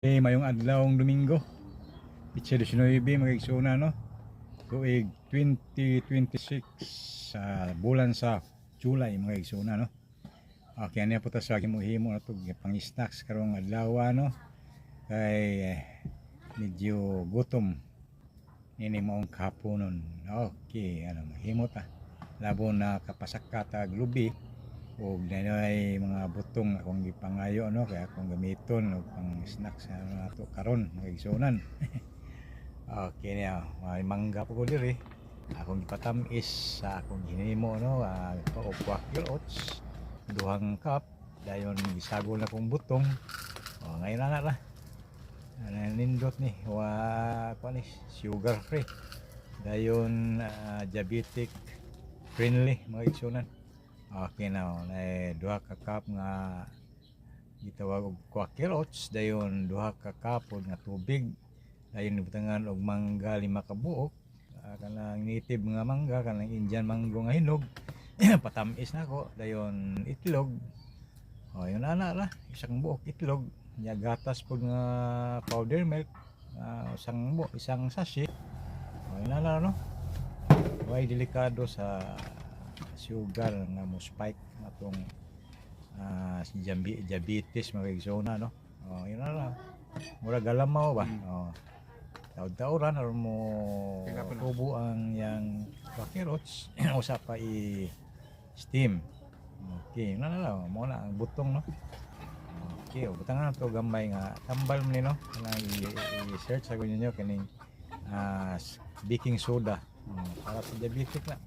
Mayong adlawng Domingo, Pitsa 19 mga igsuna no. Tuig 2026 sa bulan sa July mga igsuna no. Okay, ano po ta sa himo na to pang snacks karong adlaw no. Kay medyo gutom. Nini maong kahaponon. Okay, ano mahimo ta. Labo na kapasakata lubi o nanay mga butong akong gipangayo no kaya akong gamiton og pang snacks na nato karon mga igsunan. Okay niya, may mangga po ko diri. Akong gipatamis sa akong hinimo no, pa oats, duhang cup, dayon gisagol na kong butong. Ngayon na ra. Nindot ni ni sugar free. Dayon diabetic friendly mga igsunan. Okay na, duha ka cup nga gitawag og quaker oats, dayon duha ka cup nga tubig, dayon ibutangan og mangga 5 ka buok, kanang native nga mangga, kanang Indian mango nga hinog. Patamis na ko, dayon itlog. Yun ana ra, isang buok itlog, nya gatas pud nga powder milk, isang sachet. Yun ana no. Way delikado sa sugar nga mo spike atong diabetes mga igsoona no. Yun na mura galamaw ba. Taud-tauran aron mo tubo ang yang quakerots usa pa i steam. Okay, na mo na ang butong no. Okay, butang na to gamay nga tambal mo ni no. Kanang i-search sa ninyo kining baking soda para sa diabetic na.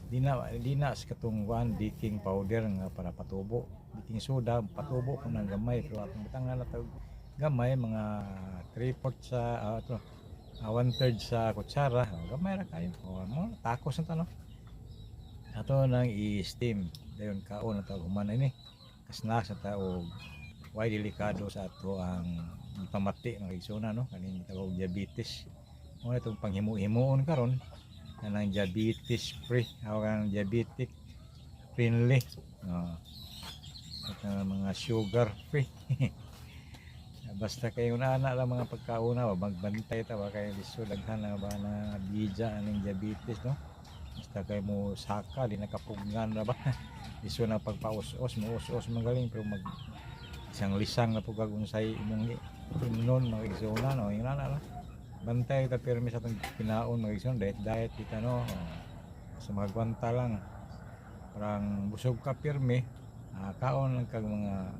Di na sa katong baking powder nga para patubo. Baking soda patubo kung nang gamay, pero atong bitangan na tawag gamay mga 3/4 sa 1/3 sa kutsara. Gamay ra kayo. Mo takos na to no. Ato nang i-steam dayon kaon na tawag human ini. Kasnacks na ta og way delikado sa ato ang pamati ng isuna no kaning tawag diabetes. Mo itong panghimo-himoon karon kanang diabetes free o kanang diabetic friendly mga sugar free. Basta kayo na lang mga pagkauna magbantay ta ba kay liso daghan na ba na bija aning diabetes no. Basta kayo mo saka di nakapugnan na ba. Liso na pagpaus-os mo us-os magaling pero mag isang lisang na pugag unsay imong inon mga igsoona no ina na bantay ta pirmi sa itong kinaon mga igsoon diet kita no. Sa mga gwanta lang parang busog ka pirmi kaon lang kag mga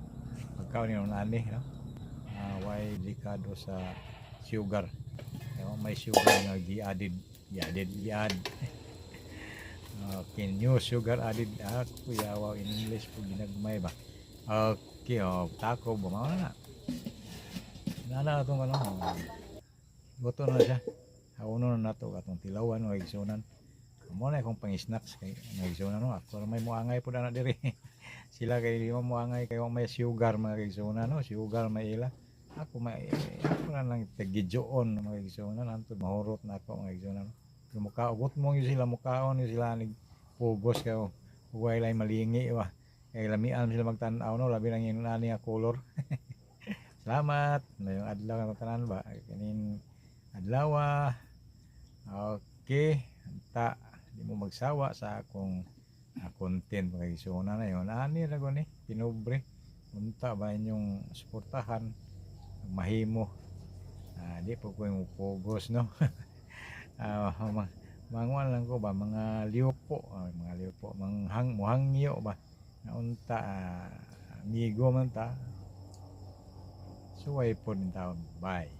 pagkaon yung nani no. Way delikado sa sugar may sugar nga gi-add okay, new sugar added kuya wow in English po ginagmay ba. Okay, tako bumaw na na itong ano goto na siya. Hauno na nato atong tilawan o igsunan. Mo na akong pang-snacks kay igsunan no. Ako may muangay pud na diri. Sila kay di mo muangay kay may sugar mga igsunan no. Sugar may ila. Ako na lang tagidyoon mga igsunan antod mahurot na ako mga igsunan. Mukaabot mo yung sila mukaon yung sila nig pugos kayo. Huwag lay malingi ba. Kay lamian sila magtan-aw no labi nang yung nani nga color. Salamat. Mayong adlaw nga tanan ba kanin adlaw. Okay, anta di mo magsawa sa akong content mga igsoona na yon. Ani ra ko ni pinobre. Unta ba inyong suportahan mahimo. Di po ko yung pugos no. Mangwan lang ko ba mga liupo, muhangyo ba na unta amigo man ta suway po din taon. Bye.